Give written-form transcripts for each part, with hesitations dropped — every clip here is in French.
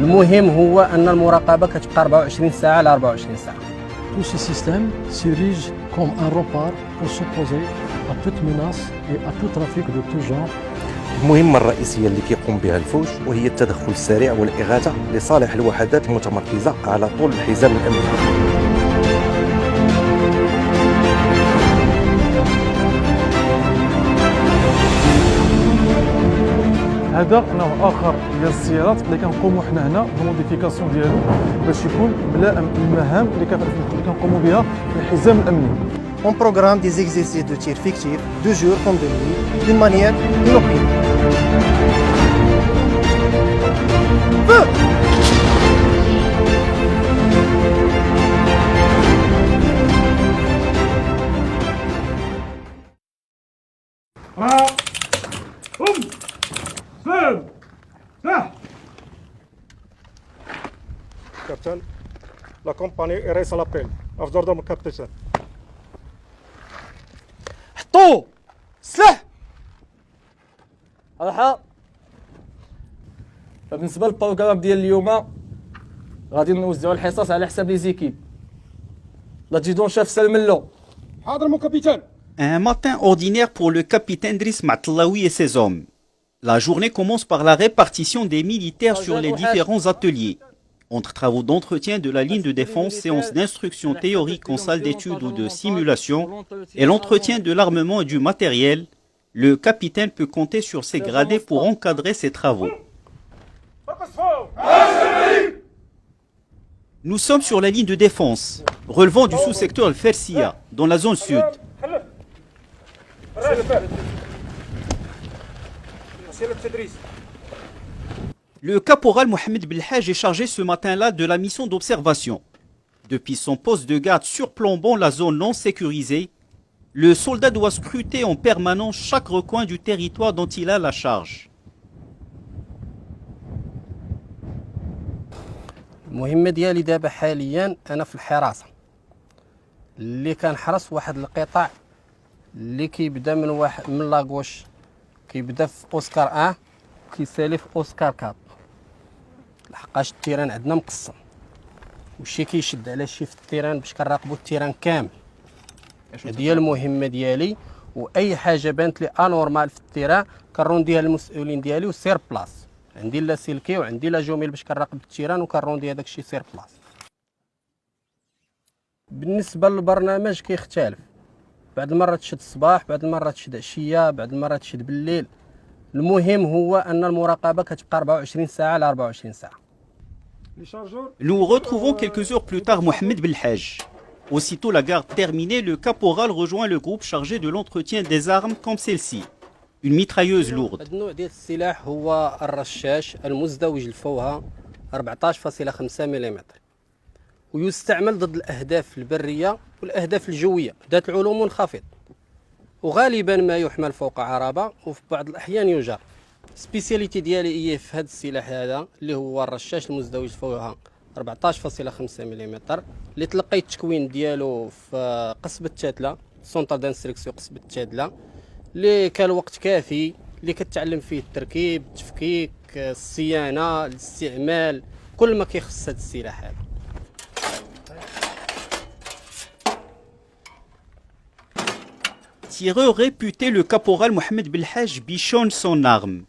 المهم هو أن المراقبة كتبقى 24 ساعة على 24 ساعة. Tout ce système s'érige comme un rempart pour s'opposer à toute menace et à tout trafic de tout genre. المهمة الرئيسية اللي كيقوم بها الفوج وهي التدخل السريع والإغاثة لصالح الوحدات المتمركزة على طول الحزام الأمني. هذا نوع اخر ديال السيارات اللي كنقوموا حنا هنا بالموديفيكاسيون ديالو باش يكون ملائم المهام اللي كنقوموا بها الحزام الامني. On programme des exercices de tir fictifs de jour comme de nuit d'une manière inopinée. Feu! Capitaine, la compagnie reste à l'appel. أفضل ضم كابتن. حطوا سلاح. راحة. فبالنسبة للبروغرام ديال اليوم غادي نوزعوا الحصص على حساب لي زيكيب. لا تجدون شاف سلم له. حاضر مو كابتن. Un matin ordinaire pour le capitaine Driss Matlaoui et ses hommes. La journée commence par la répartition des militaires sur les différents ateliers. Entre travaux d'entretien de la ligne de défense, séances d'instruction théorique en salle d'études ou de simulation, et l'entretien de l'armement et du matériel, le capitaine peut compter sur ses gradés pour encadrer ses travaux. Nous sommes sur la ligne de défense, relevant du sous-secteur Al-Fersia, dans la zone sud. Le caporal Mohamed Belhaj est chargé ce matin-là de la mission d'observation. Depuis son poste de garde surplombant la zone non sécurisée, le soldat doit scruter en permanence chaque recoin du territoire dont il a la charge. المهمة ديالي دابا حاليا أنا في الحراسة اللي كنحرس واحد القطاع اللي كيبدا من لاغوش كيبدا في أوسكار 1 كيسالي في أوسكار 4 لحقاش التيران عندنا مقسم وشي كيشد على شي في التيران باش كنراقبوا التيران كامل. هذه هي المهمة ديالي وأي حاجة بانت لي انورمال في التيران كنرونديها للمسؤولين ديالي وسير بلاص. عندي لا سلكي وعندي لا جوميل باش كنراقب التيران وكنروندي هذاك الشيء سير بلاص. بالنسبة للبرنامج كيختلف، بعض المرات تشد الصباح، بعض المرات تشد عشية، بعض المرات تشد بالليل. المهم هو أن المراقبة كتبقى 24 ساعة على 24 ساعة. Nous retrouvons quelques heures plus tard Mohamed Belhaj. Aussitôt la garde terminée, le caporal rejoint le groupe chargé de l'entretien des armes comme celle-ci. Une mitrailleuse lourde. النوع ديال السلاح هو الرشاش المزدوج الفوهة 14.5 ملم ويستعمل ضد الأهداف البرية والأهداف الجوية ذات العلوم منخفض وغالبا ما يحمل فوق عربة وفي بعض الأحيان يجر. سبيسياليتي ديالي هي في هذا السلاح هذا اللي هو الرشاش المزدوج الفوهة 14.5 ملم اللي تلقيت التكوين ديالو في قصبة التادلة سونتر دانستركسيون قصبة التادلة اللي كان وقت كافي اللي كتعلم فيه التركيب التفكيك الصيانة الاستعمال كل ما كيخص هذا السلاح هذا. Tireur réputé, le caporal Mohamed Belhaj bichonne son arme.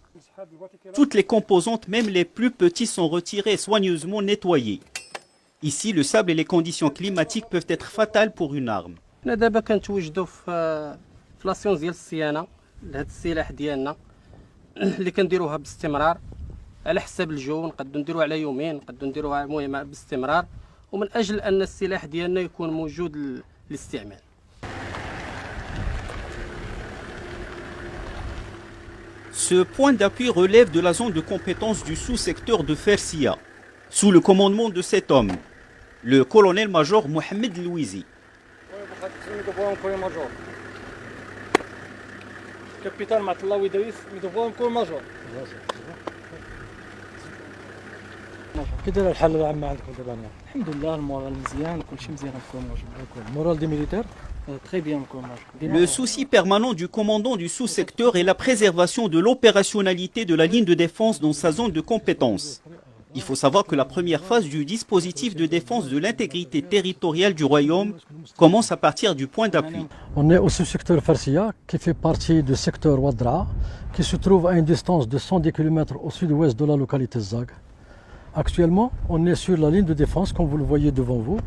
Toutes les composantes, même les plus petites, sont retirées et soigneusement nettoyées. Ici, le sable et les conditions climatiques peuvent être fatales pour une arme. حنا دابا كنتواجدوا في لاسيونس ديال الصيانة لهذا السلاح ديالنا اللي كنديروها باستمرار على حساب الجو. نقدروا نديروها على يومين، نقدروا نديروها المهم باستمرار ومن أجل أن السلاح ديالنا يكون موجود للاستعمال. Ce point d'appui relève de la zone de compétence du sous-secteur de Fersia, sous le commandement de cet homme, le colonel-major Mohamed Louizi. Capitaine Matlaoui Driss, nous devons encore major. كي داير الحاله العامه عندكم دابا؟ الحمد لله المورال مزيان كلشي مزيان نكون موجود. المورال دي ميليتير très bien نكون موجود. Le souci permanent du commandant du sous-secteur est la préservation de l'opérationnalité de la ligne de défense dans sa zone de compétence. Il faut savoir que la première phase du dispositif de défense de l'intégrité territoriale du royaume commence à partir du point d'appui. On est au sous-secteur Farsia, qui fait partie du secteur Wadra, qui se trouve à une distance de 110 km au sud-ouest de la localité Zag. Actuellement, on est sur la ligne de défense, comme vous le voyez devant vous.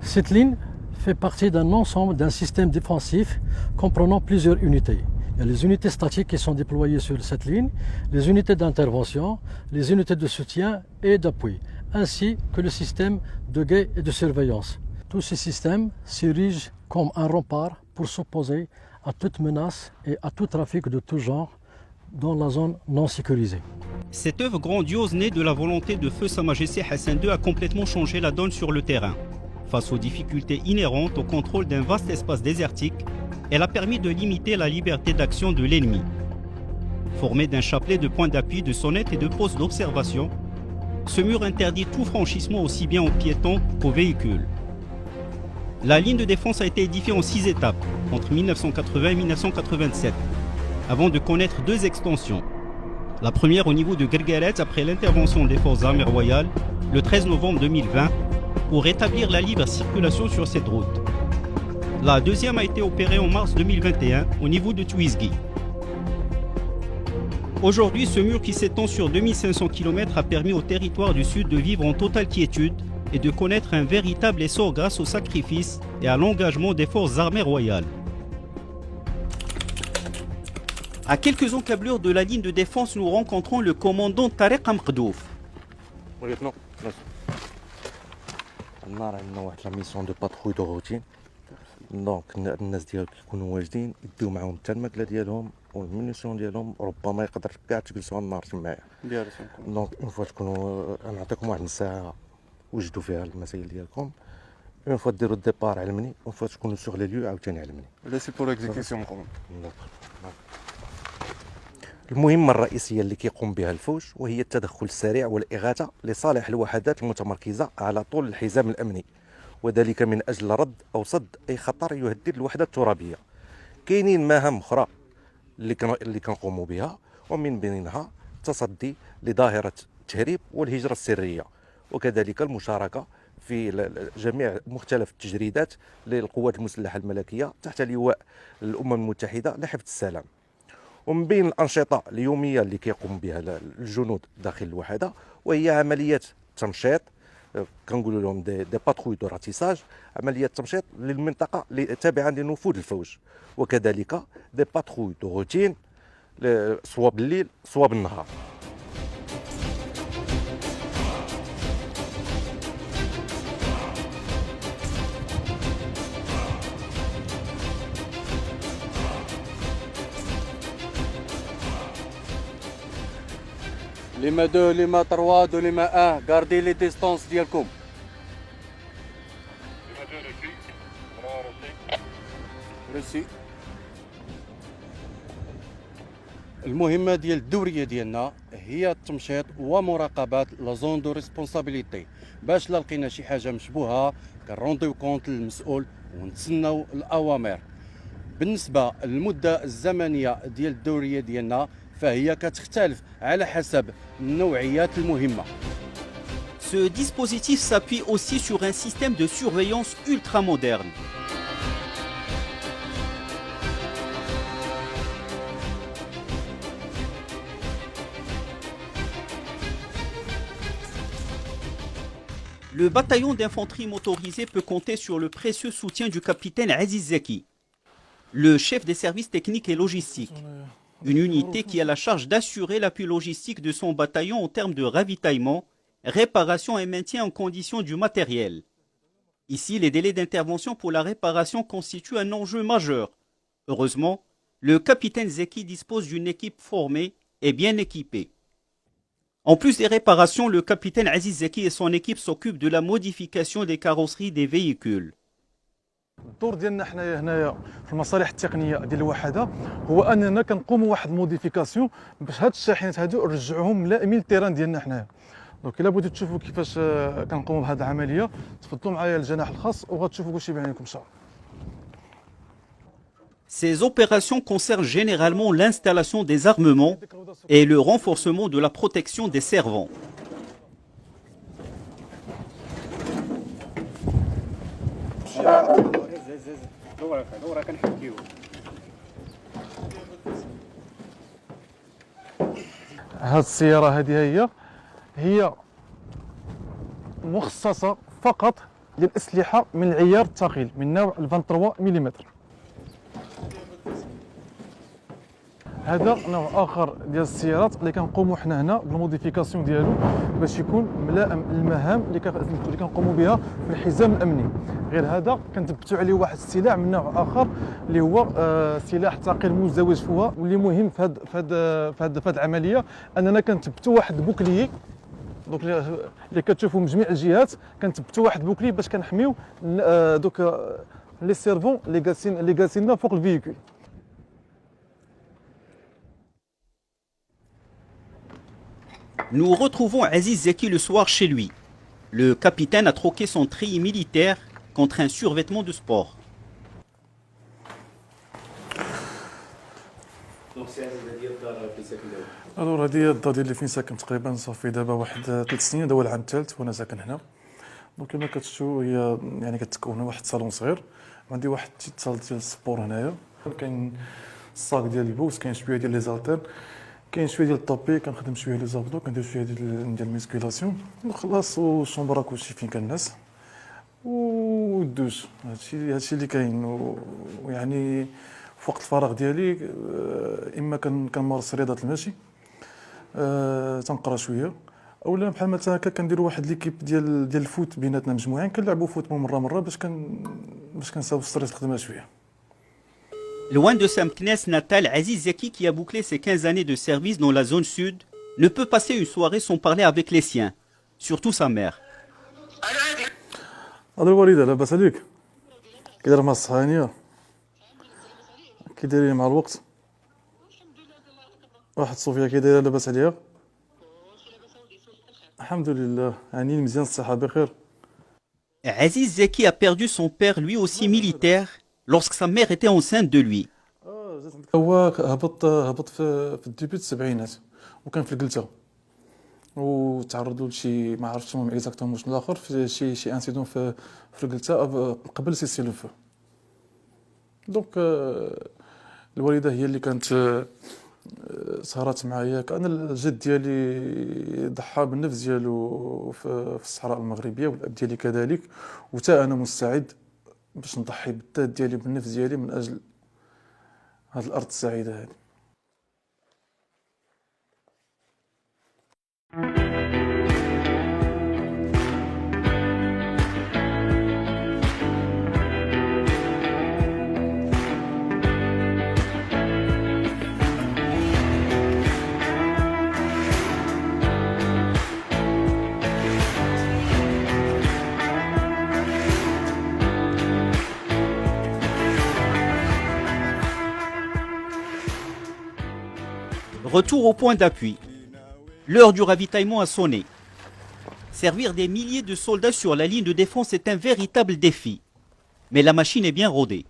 Cette ligne fait partie d'un ensemble, d'un système défensif comprenant plusieurs unités. Il y a les unités statiques qui sont déployées sur cette ligne, les unités d'intervention, les unités de soutien et d'appui, ainsi que le système de guet et de surveillance. Tous ces systèmes s'érigent comme un rempart pour s'opposer à toute menace et à tout trafic de tout genre dans la zone non sécurisée. Cette œuvre grandiose née de la volonté de feu Sa Majesté Hassan II a complètement changé la donne sur le terrain. Face aux difficultés inhérentes au contrôle d'un vaste espace désertique, elle a permis de limiter la liberté d'action de l'ennemi. Formé d'un chapelet de points d'appui, de sonnettes et de postes d'observation, ce mur interdit tout franchissement aussi bien aux piétons qu'aux véhicules. La ligne de défense a été édifiée en 6 étapes, entre 1980 et 1987, avant de connaître 2 extensions. La première au niveau de Guergueret après l'intervention des forces armées royales, le 13 novembre 2020, pour rétablir la libre circulation sur cette route. La deuxième a été opérée en mars 2021 au niveau de Tuizgi. Aujourd'hui, ce mur qui s'étend sur 2500 km a permis au territoire du Sud de vivre en totale quiétude et de connaître un véritable essor grâce au sacrifice et à l'engagement des forces armées royales. À quelques encablures de la ligne de défense, nous rencontrons le commandant Tariq Amqdouf. On a une mission de patrouille de routine. دونك الناس ديالك كيكونوا واجدين يديو معاهم حتى الماكله ديالهم والمينيسيون ديالهم ربما يقدر كاع تجلسوا النهار تمايا دونك اون فوا تكونوا نعطيكم واحد الساعه وجدوا فيها المسائل ديالكم اون فوا ديروا الديبار علمني اون فوا تكونوا سوغ لي ليو عاوتاني علمني لا سي بور اكزيكسيون المهمة الرئيسية اللي كيقوم بها الفوج وهي التدخل السريع والإغاثة لصالح الوحدات المتمركزة على طول الحزام الأمني، وذلك من أجل رد أو صد أي خطر يهدد الوحدة الترابية. كاينين مهام أخرى اللي كنقوموا بها، ومن بينها التصدي لظاهرة التهريب والهجرة السرية، وكذلك المشاركة في جميع مختلف التجريدات للقوات المسلحة الملكية تحت لواء الأمم المتحدة لحفظ السلام. ومن بين الأنشطة اليومية اللي كيقوم بها الجنود داخل الوحدة وهي عمليات تمشيط، كنقولوا لهم دي باتروي دو راتيساج، عمليات تمشيط للمنطقة اللي تابعة لنفوذ الفوج، وكذلك دي باتروي دو روتين سواء بالليل سواء بالنهار. لما 2 لما 3 دو لما 1 غاردي لي ديستونس ديالكم. ريسي. المهمة ديال الدورية ديالنا هي التمشيط ومراقبة لا زون دو ريسبونسابيليتي، باش لا لقينا شي حاجة مشبوهة كنرونديو كونت للمسؤول ونتسناو الأوامر. بالنسبة للمدة الزمنية ديال الدورية ديالنا فهي كتختلف على حسب نوعيات المهمة. Ce dispositif s'appuie aussi sur un système de surveillance ultra moderne. Le bataillon d'infanterie motorisée peut compter sur le précieux soutien du capitaine Aziz Zeki, le chef des services techniques et logistiques. Une unité qui a la charge d'assurer l'appui logistique de son bataillon en termes de ravitaillement, réparation et maintien en condition du matériel. Ici, les délais d'intervention pour la réparation constituent un enjeu majeur. Heureusement, le capitaine Zeki dispose d'une équipe formée et bien équipée. En plus des réparations, le capitaine Aziz Zeki et son équipe s'occupent de la modification des carrosseries des véhicules. الدور ديالنا حنايا هنايا في المصالح التقنيه ديال الوحده هو اننا كنقوموا واحد الموديفيكاسيون باش هاد الشاحنات هادو نرجعوهم ملائمين للتيران ديالنا حنايا. دونك الا بغيتو تشوفوا كيفاش كنقوموا بهاد العمليه تفضلوا معايا الجناح الخاص وغتشوفوا كلشي بعينكم ان شاء الله. Ces opérations concernent généralement l'installation des armements et le renforcement de la protection des servants. هذه السيارة هذه هي مخصصة فقط للأسلحة من العيار الثقيل من نوع 23 ملم. هذا نوع اخر ديال السيارات اللي كنقوموا حنا هنا بالموديفيكاسيون ديالو باش يكون ملائم للمهام اللي كنقوموا بها في الحزام الامني. غير هذا كنثبتوا عليه واحد السلاح من نوع اخر اللي هو سلاح ثقيل مزدوج فوها، واللي مهم في هذه العمليه اننا كنثبتوا واحد بوكليي. دوك اللي كتشوفوا من جميع الجهات كنثبتوا واحد بوكلي باش كنحميو دوك لي سيرفون اللي جالسين فوق الفيكول. Nous retrouvons Aziz Zeki le soir chez lui. Le capitaine a troqué son treillis militaire contre un survêtement de sport. الور هذه هي الدار اللي فين ساكن تقريبا صافي دابا واحد 3 سنين، هذا هو العام الثالث وانا ساكن هنا. دونك كما كتشوفوا هي يعني كتكون واحد صالون صغير، عندي واحد صال ديال السبور هنايا، كاين الصاك ديال البوكس، كاين شويه ديال لي زالتير، كاين شويه ديال الطابي، كنخدم شويه لي زابدو، كندير شويه ديال الميسكيلاسيون وخلاص، والشومبرا كلشي فين كان الناس والدوش. هادشي اللي كاين. ويعني في وقت الفراغ ديالي اما كنمارس رياضه المشي، تنقرا شويه، اولا بحال مثلا هكا كنديروا واحد ليكيب ديال الفوت بيناتنا مجموعين، كنلعبوا فوت مره باش كنساو ستريس الخدمه شويه. Loin de sa Meknès natale, Aziz Zeki, qui a bouclé ses 15 années de service dans la zone sud, ne peut passer une soirée sans parler avec les siens, surtout sa mère. هذا الوالده لاباس عليك؟ كي داير مع الصحانيه؟ كي دايرين مع الوقت؟ واحد صوفيا كي دايره لاباس عليها؟ الحمد لله، يعني مزيان الصحه بخير. Aziz Zeki a perdu son père, lui aussi militaire, lorsque sa mère était enceinte de lui. هو هبط في الديبيت السبعينات، وكان في القلته، وتعرضوا لشي ما عرفتش المهم اكزاكتومون شنو الاخر، في شي انسيدون في القلته قبل سيسي لوفو. دونك الوالده هي اللي كانت سهرات معايا. كان الجد ديالي ضحى بالنفس ديالو في الصحراء المغربيه، والاب ديالي كذلك، وتا انا مستعد باش نضحي بالذات ديالي بالنفس ديالي من اجل هذه الارض السعيده هذه. Retour au point d'appui. L'heure du ravitaillement a sonné. Servir des milliers de soldats sur la ligne de défense est un véritable défi. Mais la machine est bien rodée.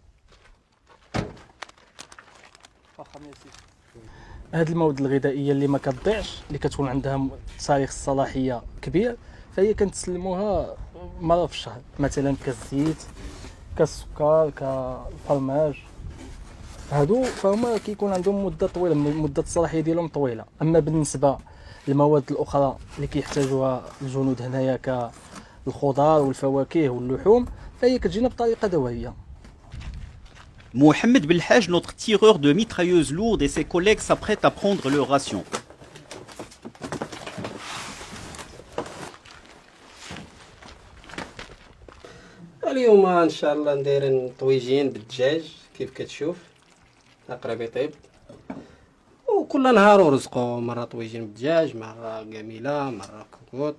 هاد المواد الغذائيه اللي ما كتضيعش، اللي كتكون عندها تاريخ الصلاحيه كبير، فهي كنتسلموها مره في الشهر، مثلا كالزيت، كالسكر، كالفرماج. هادو فهما كيكون عندهم مده طويله، مده الصلاحيه ديالهم طويله. اما بالنسبه للمواد الاخرى اللي كيحتاجوها الجنود هنايا كالخضار والفواكه واللحوم، فهي كتجينا بطريقه دوائيه. Mohamed Belhaj, notre tireur de mitrailleuses lourdes, et ses collègues s'apprêtent à prendre leur ration. اليوم ان شاء الله نديرين طويجين بالدجاج كيف كتشوف، اقرب يطيب، وكل نهار ورزقو، مره طويجين بالدجاج، مره قميله، مره كوكوط.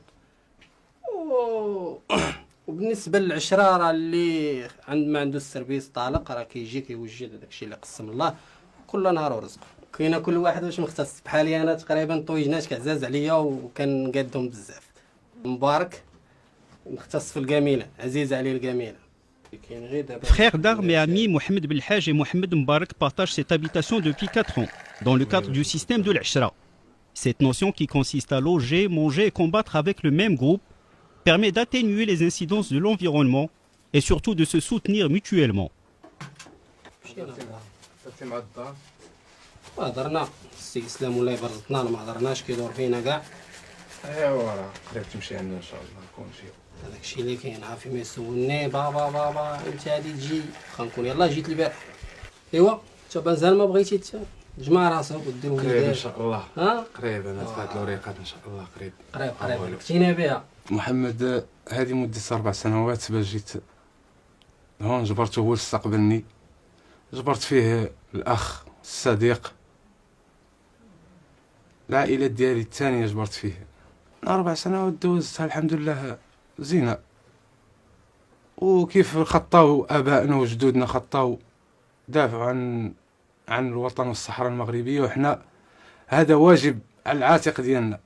وبالنسبه للعشره راه اللي ما عنده السيرفيس طالق راه كيجي كيوجد داكشي اللي قسم الله، كل نهار ورزقو. كاينه كل واحد واش مختص، بحالي انا تقريبا طويجنات كعزاز عليا وكنقادهم بزاف. مبارك مختص في القميله، عزيز عليه القميله. Frères d'armes et amis, Mohamed Belhaj et Mohamed Mbarak partagent cette habitation depuis 4 ans, dans le cadre du système de l'Ashra. Cette notion qui consiste à loger, manger et combattre avec le même groupe permet d'atténuer les incidences de l'environnement et surtout de se soutenir mutuellement. هضرنا السي اسلام ولا برزتنا ما هضرناش كيدور فينا كاع ايوا راه قريب تمشي عندنا ان شاء الله نكون شي هذاك الشيء اللي كاين عارفين ما يسولني بابا انت غادي تجي واخا نكون يلاه جيت البارح ايوا انت مازال ما بغيتي تجمع راسك ودير قريب وليدات ان شاء الله ها قريب انا تفات الوريقات ان شاء الله قريب قريب كنتينا بها محمد هذه مدة 4 سنوات باش جيت هون جبرته هو استقبلني جبرت فيه الاخ الصديق العائلة ديالي الثانية جبرت فيه 4 سنوات دوزتها الحمد لله زينة وكيف خطاو ابائنا وجدودنا خطاو دافعوا عن الوطن والصحراء المغربية وحنا هذا واجب على العاتق ديالنا.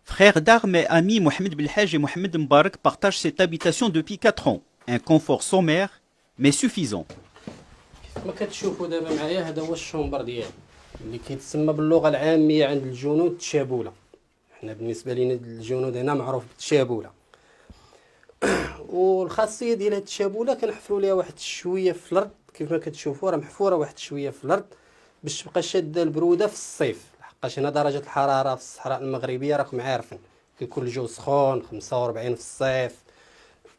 Frères d'armes et amis Mohamed Belhaj et Mohamed Mbarak partagent cette habitation depuis 4 ans. Un confort sommaire, mais suffisant. ما كتشوفوا دابا معايا هذا هو الشومبر ديالي اللي كيتسمى باللغه العاميه عند الجنود التشابوله. حنا بالنسبه لينا الجنود هنا معروف بالتشابوله. والخاصيه ديال هاد التشابوله كنحفروا ليها واحد شويه في الارض كيف ما كتشوفوا راه محفوره واحد شويه في الارض باش تبقى شاده البروده في الصيف لحقاش هنا درجه الحراره في الصحراء المغربيه راكم عارفين كيكون الجو سخون 45 في الصيف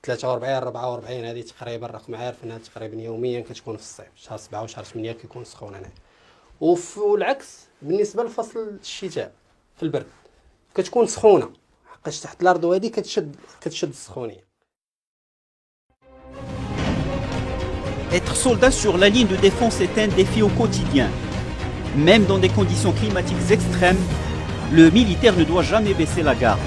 43 44 هذه تقريبا راكم عارفينها تقريبا يوميا كتكون في الصيف شهر 7 وشهر 8 كيكون سخون هنا والعكس بالنسبه لفصل الشتاء في البرد كتكون سخونه حقاش تحت الارض وهذه كتشد السخونيه. Être soldat sur la ligne de défense est un défi au quotidien. Même dans des conditions climatiques extrêmes, le militaire ne doit jamais baisser la garde.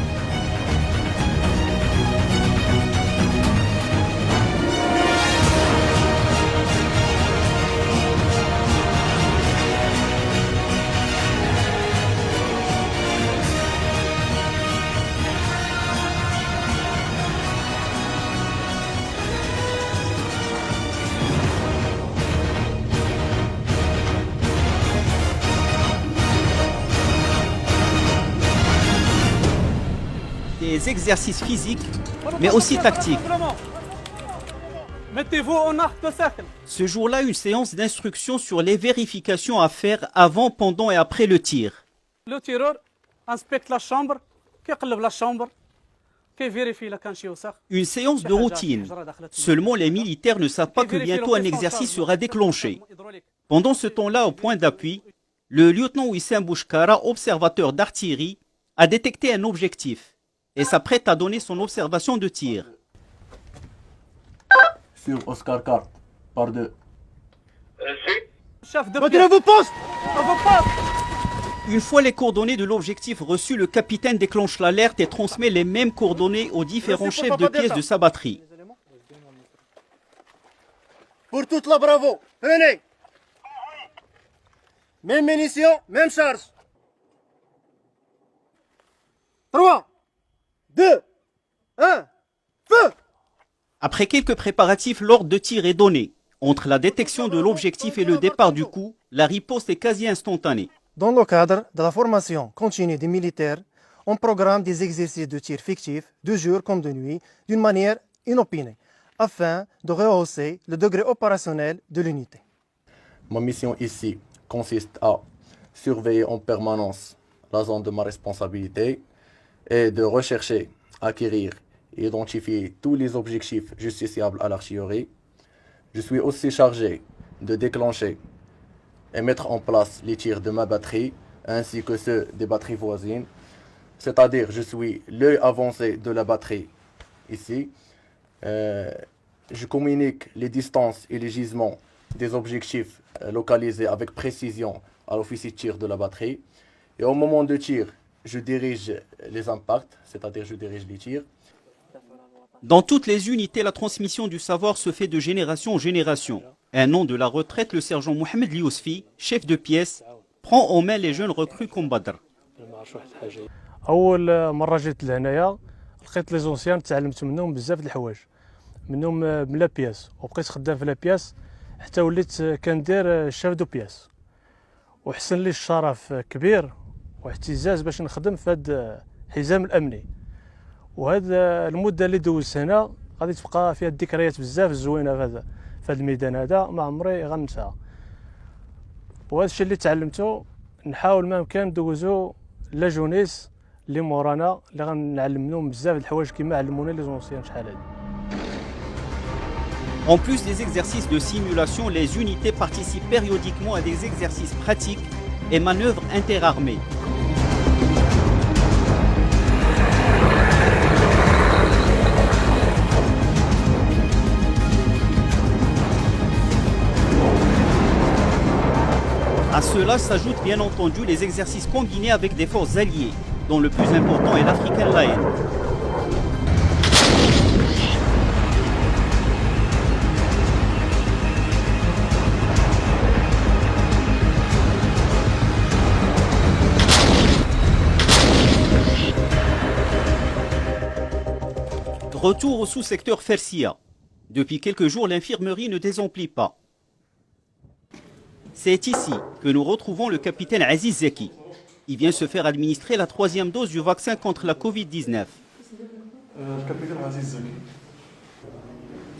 Des exercices physiques, mais aussi tactiques. Mettez-vous en arc de cercle. Ce jour-là, une séance d'instruction sur les vérifications à faire avant, pendant et après le tir. Le tireur inspecte la chambre, كيقلب la chambre, كيفيريفي إلا كان شي وسخ. Une séance de routine. Seulement les militaires ne savent pas que bientôt un exercice sera déclenché. Pendant ce temps-là, au point d'appui, le lieutenant Wissam Bouchkara, observateur d'artillerie, a détecté un objectif et s'apprête à donner son observation de tir. Sur Oscar Carte, par 2. Chef de pièce. Vos postes. Une fois les coordonnées de l'objectif reçues, le capitaine déclenche l'alerte et transmet les mêmes coordonnées aux différents chefs de pièce de sa batterie. Pour toute la Bravo, venez. Même munitions, même charge. 3, 2, 1, feu! Après quelques préparatifs, l'ordre de tir est donné. Entre la détection de l'objectif et le départ du coup, la riposte est quasi instantanée. Dans le cadre de la formation continue des militaires, on programme des exercices de tir fictifs, de jour comme de nuit, d'une manière inopinée, afin de rehausser le degré opérationnel de l'unité. Ma mission ici consiste à surveiller en permanence la zone de ma responsabilité et de rechercher, acquérir et identifier tous les objectifs justiciables à l'artillerie. Je suis aussi chargé de déclencher et mettre en place les tirs de ma batterie ainsi que ceux des batteries voisines. C'est-à-dire, je suis l'œil avancé de la batterie ici. Je communique les distances et les gisements des objectifs localisés avec précision à l'officier de tir de la batterie. Et au moment de tir, je dirige les impacts, c'est-à-dire je dirige les tirs. Dans toutes les unités, la transmission du savoir se fait de génération en génération. Un an de la retraite, le sergent Mohamed Liousfi, chef de pièce, prend en main les jeunes recrues comme Badr. أول مرة جيت لهنايا لقيت لي زونسيان تعلمت منهم بزاف د الحوايج منهم من لا بياس وبقيت خدام في لا بياس حتى وليت كندير شاف دو بياس وحسن لي الشرف كبير واعتزاز باش نخدم في هذا الحزام الامني وهذا المده اللي دوزت هنا غادي تبقى فيها الذكريات بزاف زوينه في هذا الميدان هذا ما عمري غننساها. وهذا الشيء اللي تعلمته نحاول ما امكن ندوزو لا جونيس اللي مورانا اللي غنعلم منهم بزاف د الحوايج كيما علمونا لي زونسيان شحال هادي. En plus des exercices de simulation, les unités participent périodiquement à des exercices pratiques et manœuvres interarmées. À cela s'ajoutent bien entendu les exercices combinés avec des forces alliées, dont le plus important est l'African Lion. Retour au sous-secteur Fersia. Depuis quelques jours, l'infirmerie ne désemplit pas. C'est ici que nous retrouvons le capitaine Aziz Zeki. Il vient se faire administrer la 3e dose du vaccin contre la Covid-19. Capitaine Aziz Zeki.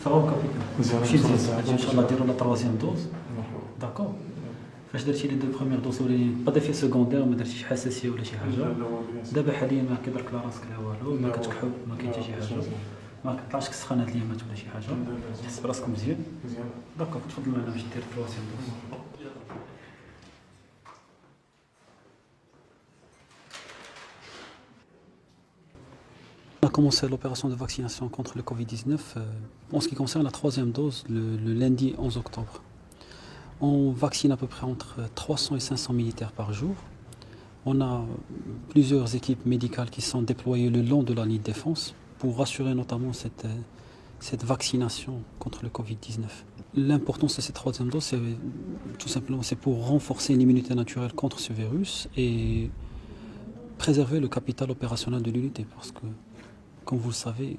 Ça va, capitaine? Inch'Allah, dirons la 3e dose. D'accord. فاش درتي لي دو بروميير دوز با ديفي سكوندير ما درتيش حساسيه ولا شي حاجه دابا حاليا ما كيضرك لا راسك لا والو ما كتكحب ما كاين حتى شي حاجه ما كطلعش السخانات اليامات ولا شي حاجه تحس براسك مزيان داكوغ تفضل معنا باش دير 3 دوز. On a commencé l'opération de vaccination contre le Covid-19 en ce qui concerne la 3e dose le lundi 11 octobre. On vaccine à peu près entre 300 et 500 militaires par jour. On a plusieurs équipes médicales qui sont déployées le long de la ligne de défense pour assurer notamment cette vaccination contre le Covid-19. L'importance de cette 3e dose, c'est tout simplement pour renforcer l'immunité naturelle contre ce virus et préserver le capital opérationnel de l'unité. Parce que, comme vous le savez,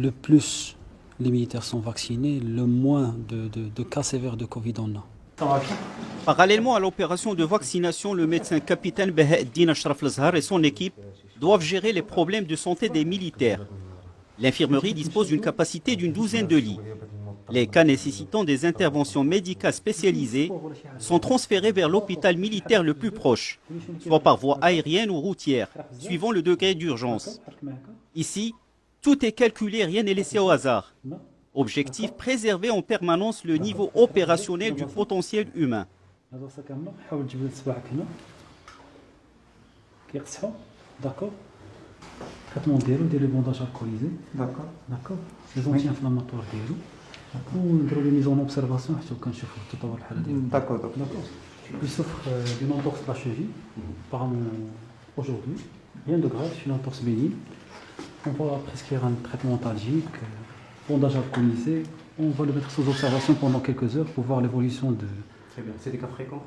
le plus les militaires sont vaccinés, le moins de cas sévères de Covid on a. Parallèlement à l'opération de vaccination, le médecin capitaine Baha'eddin Ashraf Lazhar et son équipe doivent gérer les problèmes de santé des militaires. L'infirmerie dispose d'une capacité d'une 12aine de lits. Les cas nécessitant des interventions médicales spécialisées sont transférés vers l'hôpital militaire le plus proche, soit par voie aérienne ou routière, suivant le degré d'urgence. Ici, tout est calculé, rien n'est laissé au hasard. Objectif, préserver en permanence le niveau opérationnel du potentiel humain. D'accord. Traitement ديالو ديال لي بونداج alcoolisé. D'accord. Les anti-inflammatoires ديالو. ونديرو لي ميز اون اوبسيرفاسيون حتى كنشوفوا تطور الحاله ديالو. D'accord. Il souffre d'une entorse de la cheville, apparemment aujourd'hui. Rien de grave, c'est une entorse bénigne. On va prescrire un traitement antalgique, bondage alcoolisé. On va le mettre sous observation pendant quelques heures pour voir l'évolution de... Très bien. C'est des cas fréquents?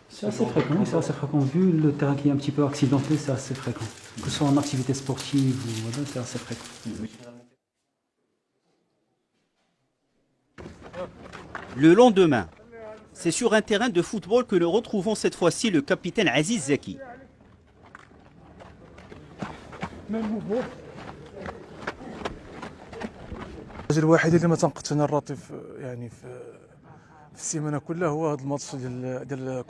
C'est assez fréquent, c'est assez fréquent. Vu le terrain qui est un petit peu accidenté, c'est assez fréquent. Que ce soit en activité sportive ou voilà, c'est assez fréquent. Le lendemain, c'est sur un terrain de football que nous retrouvons cette fois-ci le capitaine Aziz Zeki. الحاجه الوحيده اللي ما تنقدش انا الراتب يعني في السيمانه كلها هو هذا الماتش ديال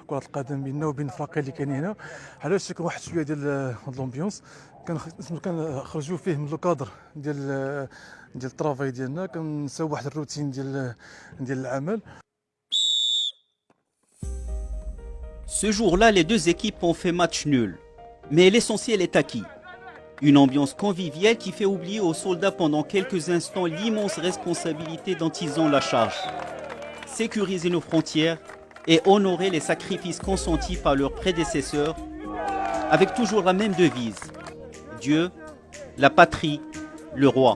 كره القدم بيننا وبين الفريقين اللي كاينين هنا. علاش كان واحد شويه ديال الامبيونس كنخرجوا فيه من الكادر ديال الطرافاي ديالنا كنساو واحد الروتين ديال العمل. Ce jour-là, les deux équipes ont fait match nul. Mais l'essentiel est acquis. Une ambiance conviviale qui fait oublier aux soldats pendant quelques instants l'immense responsabilité dont ils ont la charge. Sécuriser nos frontières et honorer les sacrifices consentis par leurs prédécesseurs avec toujours la même devise. Dieu, la patrie, le roi.